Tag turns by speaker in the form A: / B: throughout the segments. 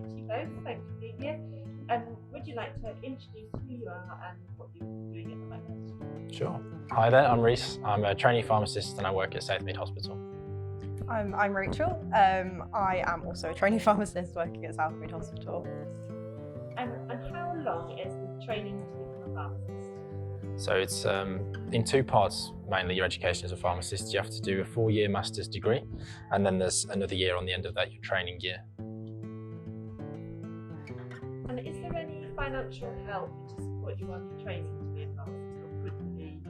A: to you both. Thanks for being here. Would you like to introduce who you are and what you're doing at the moment?
B: Sure. Hi there, I'm Rhys. I'm a trainee pharmacist and I work at Southmead Hospital.
C: I'm Rachel. I am also a trainee pharmacist working at Southmead Hospital.
A: And how long is the training to become a pharmacist?
B: So it's in two parts, mainly your education as a pharmacist. You have to do a 4-year master's degree, and then there's another year on the end of that, your training year.
A: And is there any financial help to support you on your training to be a pharmacist, or could there be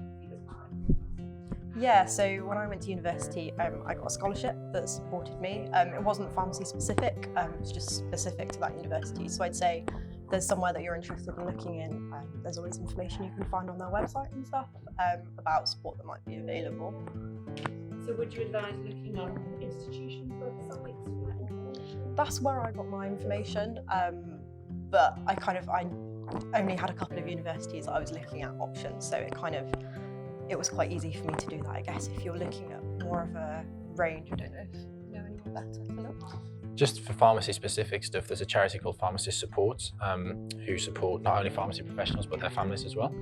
C: Yeah, so when I went to university, I got a scholarship that supported me. It wasn't pharmacy specific, it was just specific to that university. So I'd say there's somewhere that you're interested in looking in, there's always information you can find on their website and stuff about support that might be available.
A: So would you advise looking on institution websites for that information?
C: That's where I got my information, but I only had a couple of universities that I was looking at options, so it was quite easy for me to do that, I guess. If you're looking at more of a range, I don't know if you know anyone better to look.
B: Just for pharmacy specific stuff, there's a charity called Pharmacist Support who support not only pharmacy professionals but their families as well.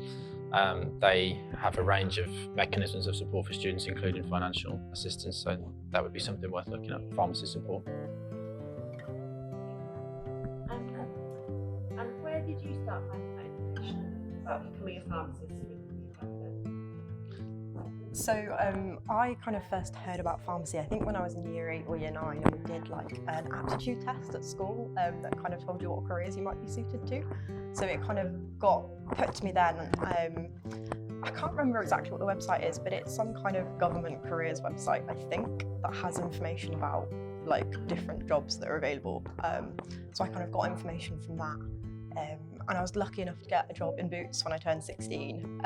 B: They have a range of mechanisms of support for students, including financial assistance, so that would be something worth looking at, pharmacist support.
A: And where did you start finding that information about becoming a pharmacist?
C: So I kind of first heard about pharmacy, I think when I was in year 8 or year 9, and we did like an aptitude test at school that kind of told you what careers you might be suited to. So it kind of got put to me then. I can't remember exactly what the website is, but it's some kind of government careers website, I think, that has information about like different jobs that are available. So I kind of got information from that. And I was lucky enough to get a job in Boots when I turned 16.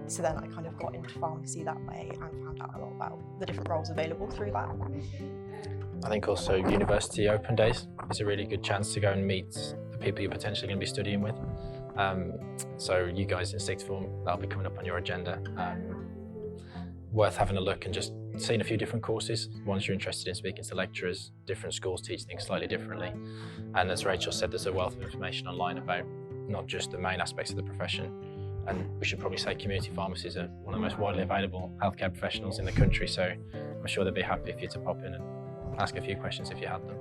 C: So then I kind of got into pharmacy that way and found out a lot about the different roles available through that.
B: I think also university open days is a really good chance to go and meet the people you're potentially going to be studying with. So you guys in sixth form, that'll be coming up on your agenda. Worth having a look and just seeing a few different courses. Once you're interested in speaking to lecturers, different schools teach things slightly differently. And as Rachel said, there's a wealth of information online about not just the main aspects of the profession. And we should probably say community pharmacies are one of the most widely available healthcare professionals in the country. So I'm sure they'd be happy for you to pop in and ask a few questions if you had them.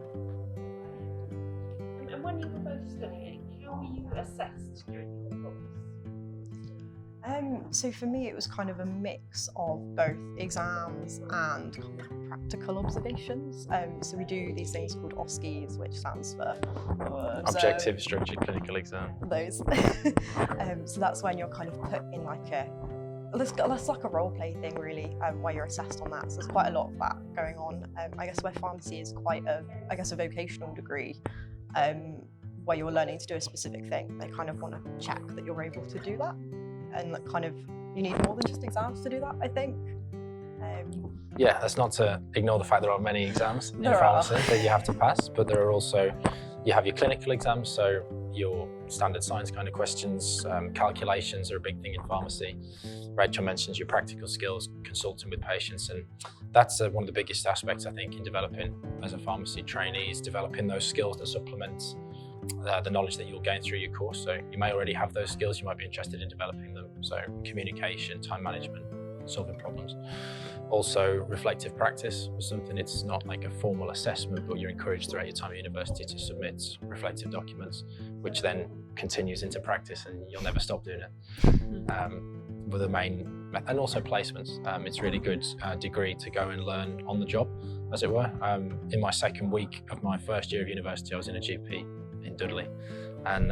A: And when you were both studying, how were you assessed during your course?
C: So for me, it was kind of a mix of both exams and kind of practical observations. So we do these things called OSCEs, which stands for
B: Objective Structured Clinical Exam.
C: Those. So that's when you're kind of put in like that's like a role play thing really, where you're assessed on that. So there's quite a lot of that going on. I guess where pharmacy is quite a vocational degree, where you're learning to do a specific thing. They kind of want to check that you're able to do that. And like kind of, you need more than just exams to do that, I think.
B: Yeah, that's not to ignore the fact there are many exams in pharmacy that you have to pass, but there are also, you have your clinical exams, so your standard science kind of questions, calculations are a big thing in pharmacy. Rachel mentions your practical skills, consulting with patients, and that's one of the biggest aspects I think in developing as a pharmacy trainee is developing those skills that supplement the knowledge that you'll gain through your course. So you may already have those skills, you might be interested in developing them. So communication, time management, solving problems. Also reflective practice was something, it's not like a formal assessment, but you're encouraged throughout your time at university to submit reflective documents, which then continues into practice and you'll never stop doing it. With the main, and also placements. It's really good degree to go and learn on the job, as it were. In my second week of my first year of university, I was in a GP in Dudley, and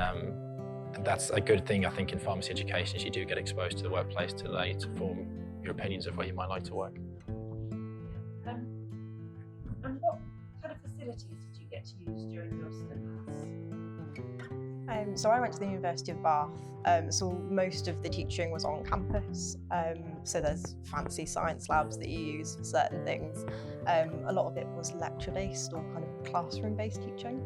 B: that's a good thing I think in pharmacy education is you do get exposed to the workplace to allow you to form your opinions of where you might like to work.
A: And what kind of facilities did you get to use during your studies?
C: So I went to the University of Bath, so most of the teaching was on campus, so there's fancy science labs that you use for certain things. A lot of it was lecture-based or kind of classroom-based teaching,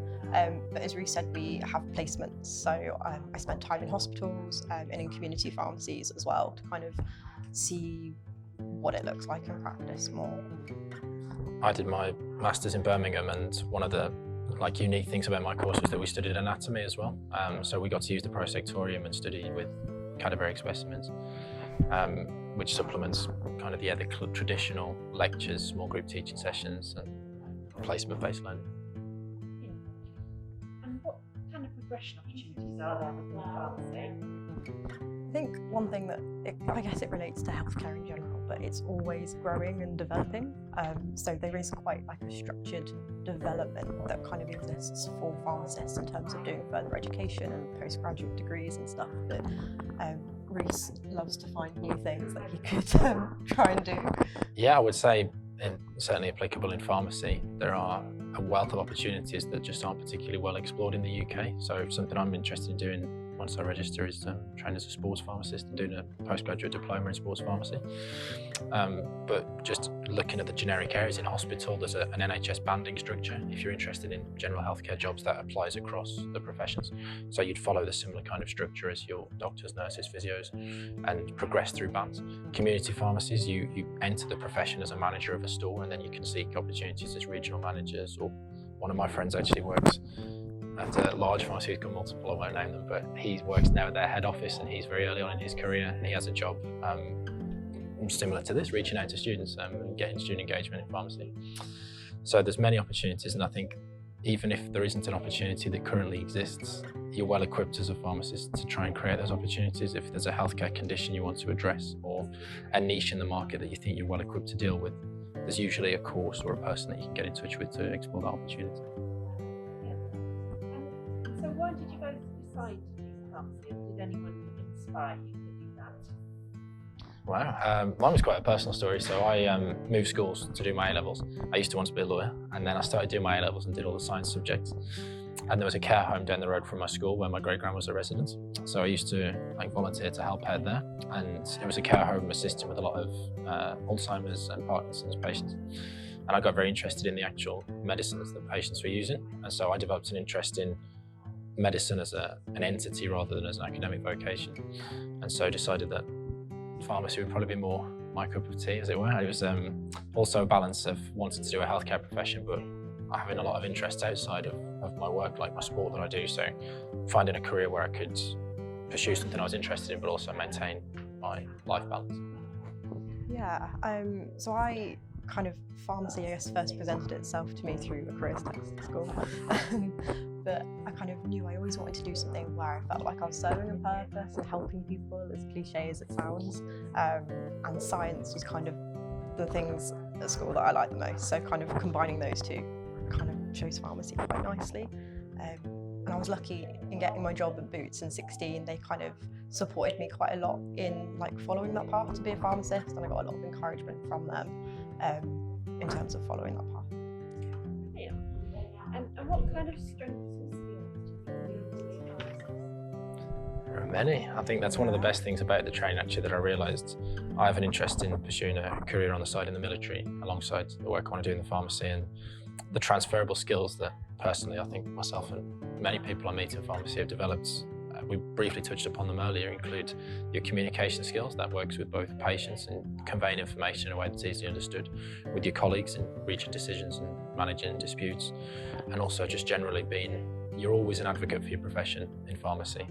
C: but as Rhys said, we have placements, so I spent time in hospitals and in community pharmacies as well to kind of see what it looks like in practice more.
B: I did my master's in Birmingham, and one of the like unique things about my course was that we studied anatomy as well. So we got to use the prosectorium and study with cadaveric specimens, which supplements kind of the traditional lectures, small group teaching sessions, and placement-based learning.
A: And what kind of progression opportunities are there within pharmacy?
C: I think one thing that, I guess it relates to healthcare in general, but it's always growing and developing. So there is quite like a structured development that kind of exists for pharmacists in terms of doing further education and postgraduate degrees and stuff. But Rhys loves to find new things that he could try and do.
B: Yeah, I would say, and certainly applicable in pharmacy, there are a wealth of opportunities that just aren't particularly well explored in the UK. So something I'm interested in doing once I register is train as a sports pharmacist and doing a postgraduate diploma in sports pharmacy. But just looking at the generic areas in hospital, there's an NHS banding structure. If you're interested in general healthcare jobs, that applies across the professions. So you'd follow the similar kind of structure as your doctors, nurses, physios, and progress through bands. Community pharmacies, you enter the profession as a manager of a store, and then you can seek opportunities as regional managers, or one of my friends actually works at a large pharmaceutical multiple, I won't name them, but he works now at their head office, and he's very early on in his career, and he has a job similar to this, reaching out to students and getting student engagement in pharmacy. So there's many opportunities, and I think even if there isn't an opportunity that currently exists, you're well equipped as a pharmacist to try and create those opportunities. If there's a healthcare condition you want to address, or a niche in the market that you think you're well equipped to deal with, there's usually a course or a person that you can get in touch with to explore that opportunity.
A: So why did you guys decide to do pharmacy? Did anyone inspire you to do that?
B: Wow, mine was quite a personal story. So I moved schools to do my A-levels. I used to want to be a lawyer, and then I started doing my A-levels and did all the science subjects. And there was a care home down the road from my school where my great-grand was a resident. So I used to volunteer to help out there, and it was a care home assisting with a lot of Alzheimer's and Parkinson's patients. And I got very interested in the actual medicines that patients were using, and so I developed an interest in medicine as an entity rather than as an academic vocation, and so decided that pharmacy would probably be more my cup of tea, as it were. It was also a balance of wanting to do a healthcare profession, but having a lot of interests outside of my work, like my sport that I do, so finding a career where I could pursue something I was interested in, but also maintain my life balance.
C: Yeah, so I kind of, pharmacy, I guess, first presented itself to me through a careers text at school. But I kind of knew I always wanted to do something where I felt like I was serving a purpose and helping people, as cliche as it sounds. And science was kind of the things at school that I liked the most. So kind of combining those two kind of chose pharmacy quite nicely. And I was lucky in getting my job at Boots in 16. They kind of supported me quite a lot in following that path to be a pharmacist, and I got a lot of encouragement from them in terms of following that path.
A: Yeah. And what kind of strengths and skills do you think you need to be a pharmacist?
B: There are many. I think that's one of the best things about the training, actually, that I realised. I have an interest in pursuing a career on the side in the military alongside the work I want to do in the pharmacy, and the transferable skills that personally I think myself and many people I meet in pharmacy have developed. We briefly touched upon them earlier, include your communication skills. That works with both patients and conveying information in a way that's easily understood, with your colleagues and reaching decisions and managing disputes, and also just generally you're always an advocate for your profession in pharmacy.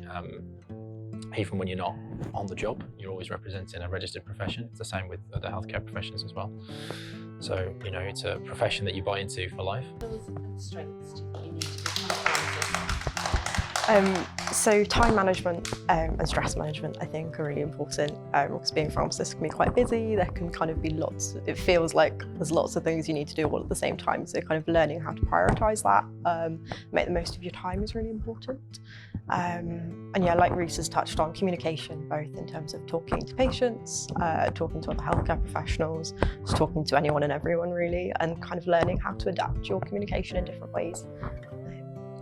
B: Even when you're not on the job, you're always representing a registered profession. It's the same with other healthcare professions as well. So, it's a profession that you buy into for life.
A: Skills and strengths do you think you need to become a pharmacist?
C: So time management and stress management, I think, are really important, because being a pharmacist can be quite busy. There can kind of be it feels like there's lots of things you need to do all at the same time, so kind of learning how to prioritise that, make the most of your time is really important. And yeah, like Rhys has touched on, communication, both in terms of talking to patients, talking to other healthcare professionals, just talking to anyone and everyone really, and kind of learning how to adapt your communication in different ways.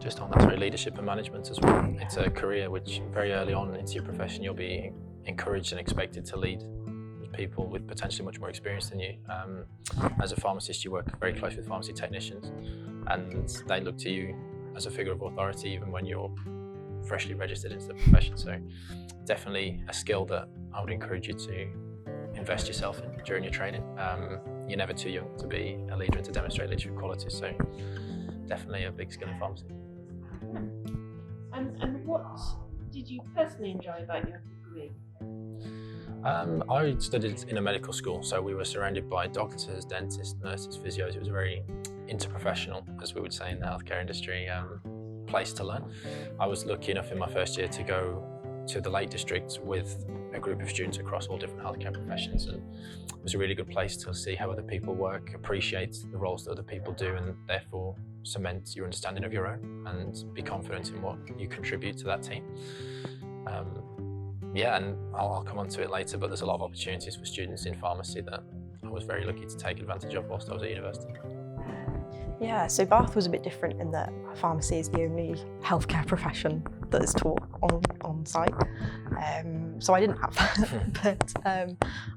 B: Just on that, leadership and management as well. It's a career which very early on into your profession you'll be encouraged and expected to lead people with potentially much more experience than you. As a pharmacist, you work very closely with pharmacy technicians, and they look to you as a figure of authority even when you're freshly registered into the profession. So definitely a skill that I would encourage you to invest yourself in during your training. You're never too young to be a leader and to demonstrate leadership qualities. So definitely a big skill in pharmacy.
A: And what did you personally enjoy about your degree?
B: I studied in a medical school, so we were surrounded by doctors, dentists, nurses, physios. It was a very interprofessional, as we would say in the healthcare industry, place to learn. I was lucky enough in my first year to go to the Lake District with a group of students across all different healthcare professions, and it was a really good place to see how other people work, appreciate the roles that other people do, and therefore cement your understanding of your own and be confident in what you contribute to that team. Yeah, and I'll come on to it later, but there's a lot of opportunities for students in pharmacy that I was very lucky to take advantage of whilst I was at university.
C: Yeah, so Bath was a bit different in that pharmacy is the only healthcare profession that is taught on site. So I didn't have that, but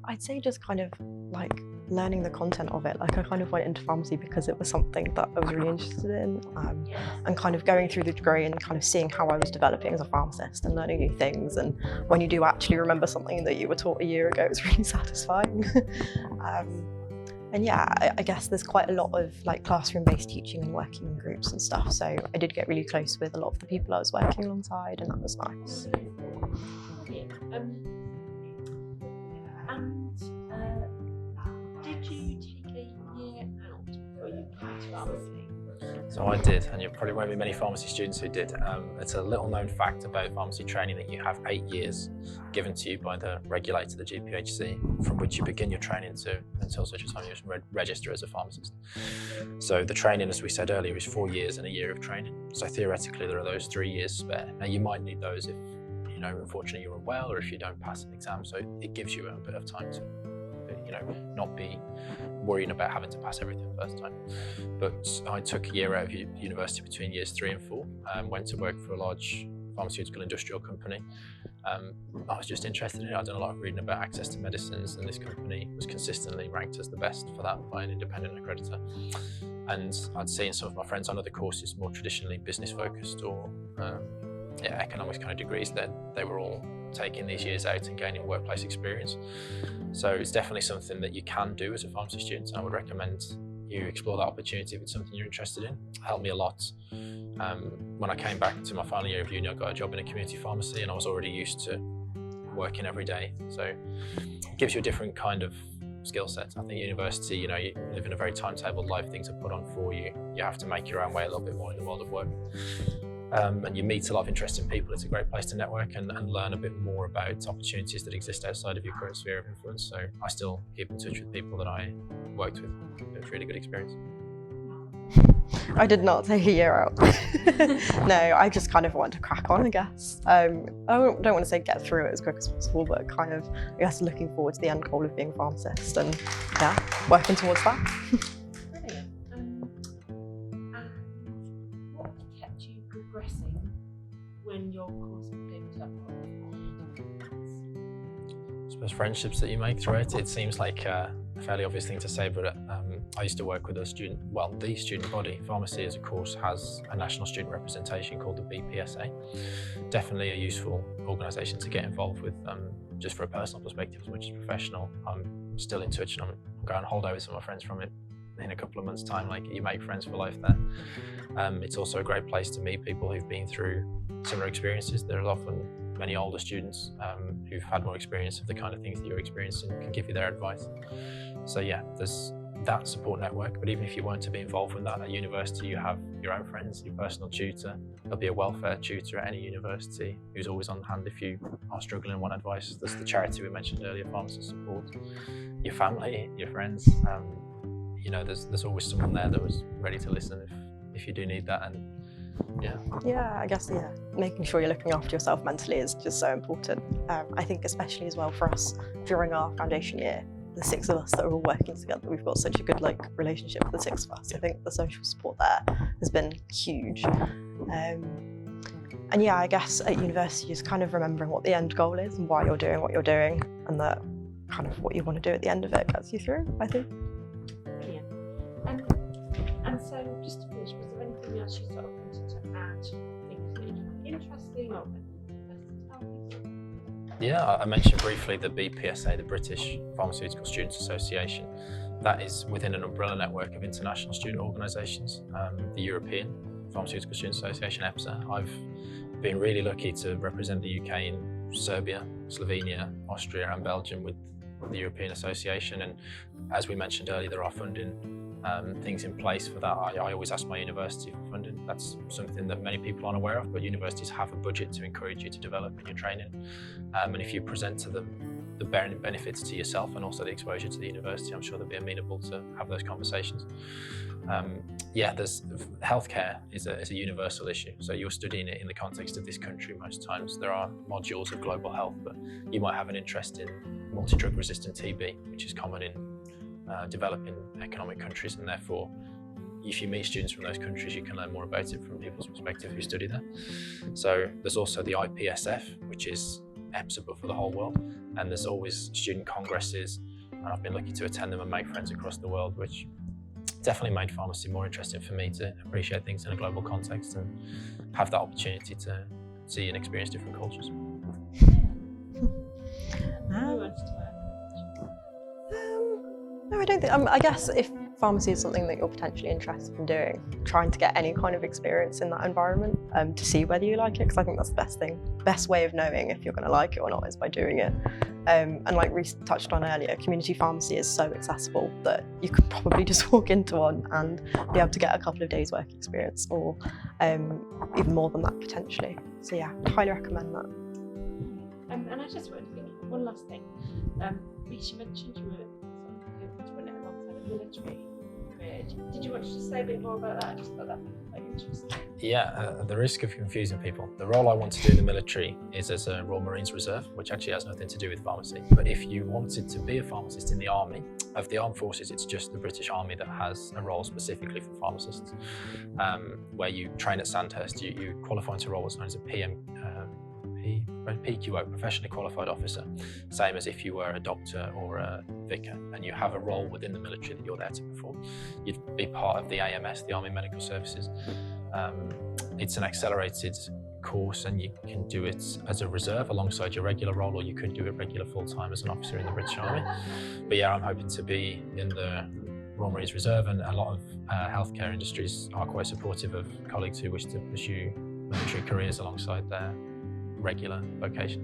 C: I'd say just kind of like learning the content of it. Like I kind of went into pharmacy because it was something that I was really interested in, and kind of going through the degree and kind of seeing how I was developing as a pharmacist and learning new things. And when you do actually remember something that you were taught a year ago, it's really satisfying. And yeah, I guess there's quite a lot of like classroom-based teaching and working in groups and stuff. So I did get really close with a lot of the people I was working alongside, and that was nice.
A: Did you take a year out before you came to pharmacy?
B: So I did, and there probably won't be many pharmacy students who did. It's a little known fact about pharmacy training that you have 8 years given to you by the regulator, the GPHC, from which you begin your training until such a time you register as a pharmacist. So the training, as we said earlier, is 4 years and a year of training. So theoretically there are those 3 years spare. Now you might need those if, unfortunately you're unwell or if you don't pass an exam, so it gives you a bit of time to not be worrying about having to pass everything the first time. But I took a year out of university between years 3 and 4 and went to work for a large pharmaceutical industrial company. I was just interested in it. I'd done a lot of reading about access to medicines, and this company was consistently ranked as the best for that by an independent accreditor. And I'd seen some of my friends on other courses, more traditionally business focused or economics kind of degrees, that they were all taking these years out and gaining workplace experience. So it's definitely something that you can do as a pharmacy student, and I would recommend you explore that opportunity if it's something you're interested in. It helped me a lot. When I came back to my final year of uni, I got a job in a community pharmacy, and I was already used to working every day. So it gives you a different kind of skill set. I think university, you live in a very timetabled life, things are put on for you. You have to make your own way a little bit more in the world of work. And you meet a lot of interesting people. It's a great place to network and learn a bit more about opportunities that exist outside of your current sphere of influence. So I still keep in touch with people that I worked with. It was a really good experience.
C: I did not take a year out. No, I just kind of wanted to crack on, I guess. I don't want to say get through it as quick as possible, but kind of, I guess, looking forward to the end goal of being a pharmacist and working towards that.
A: Brilliant. And what kept you progressing when your course became tough?
B: I suppose friendships that you make throughout it seems like a fairly obvious thing to say, but I used to work with the student body. Pharmacy as a course has a national student representation called the BPSA. Definitely a useful organisation to get involved with, just for a personal perspective as much as professional. I'm still in touch, and I'm going to hold over some of my friends from it in a couple of months' time. Like, you make friends for life there. It's also a great place to meet people who've been through similar experiences. There are often many older students who've had more experience of the kind of things that you're experiencing, can give you their advice. So yeah, there's that support network. But even if you weren't to be involved with that at university, you have your own friends, your personal tutor. There'll be a welfare tutor at any university who's always on hand if you are struggling and want advice. There's the charity we mentioned earlier, Pharmacist support. Your family, your friends. There's always someone there that was ready to listen if you do need that. And
C: I guess making sure you're looking after yourself mentally is just so important. I think especially as well for us during our foundation year, the 6 of us that are all working together, we've got such a good relationship with the 6 of us. I think the social support there has been huge. And I guess at university, just kind of remembering what the end goal is and why you're doing what you're doing, and that kind of what you want to do at the end of it gets you through, I think.
A: Brilliant. And so just to finish, was there anything else you sort of wanted to add, things that you find interesting or that you wanted to tell people?
B: Yeah, I mentioned briefly the BPSA, the British Pharmaceutical Students Association. that is within an umbrella network of international student organisations, the European Pharmaceutical Students Association, EPSA. I've been really lucky to represent the UK in Serbia, Slovenia, Austria and Belgium with the European Association, and as we mentioned earlier, there are funding things in place for that. I always ask my university for funding. That's something that many people aren't aware of, but universities have a budget to encourage you to develop in your training. And if you present to them the benefits to yourself and also the exposure to the university, I'm sure they'll be amenable to have those conversations. There's healthcare is a universal issue. So you're studying it in the context of this country most times. There are modules of global health, but you might have an interest in multi-drug resistant TB, which is common in developing economic countries, and therefore if you meet students from those countries you can learn more about it from people's perspective who study there. So there's also the IPSF, which is EPSA but for the whole world, and there's always student congresses, and I've been lucky to attend them and make friends across the world, which definitely made pharmacy more interesting for me to appreciate things in a global context and have that opportunity to see and experience different cultures.
C: No, I don't think. I guess if pharmacy is something that you're potentially interested in doing, trying to get any kind of experience in that environment to see whether you like it, because I think that's the best way of knowing if you're going to like it or not is by doing it. And like Rhys touched on earlier, community pharmacy is so accessible that you could probably just walk into one and be able to get a couple of days work experience, or even more than that potentially. So yeah, I'd highly recommend that.
A: And I just wanted to think one last thing. Rhys, you mentioned you were to run it alongside a military career. Did you want to just say a bit more about that? I just thought that was quite interesting.
B: Yeah, at the risk of confusing people, the role I want to do in the military is as a Royal Marines Reserve, which actually has nothing to do with pharmacy. But if you wanted to be a pharmacist in the army, of the armed forces, it's just the British Army that has a role specifically for pharmacists, where you train at Sandhurst. You qualify into a role what's known as a PQO, Professionally Qualified Officer, same as if you were a doctor or a vicar, and you have a role within the military that you're there to perform. You'd be part of the AMS, the Army Medical Services. It's an accelerated course, and you can do it as a reserve alongside your regular role, or you could do it regular full-time as an officer in the British Army. But yeah, I'm hoping to be in the Royal Marines Reserve, and a lot of healthcare industries are quite supportive of colleagues who wish to pursue military careers alongside their regular vocation.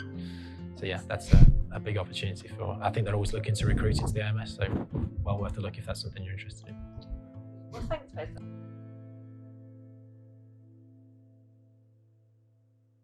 B: So yeah, that's a big opportunity for, I think they're always looking to recruit into the AMS, so well worth a look if that's something you're interested in.
A: Well, thanks both.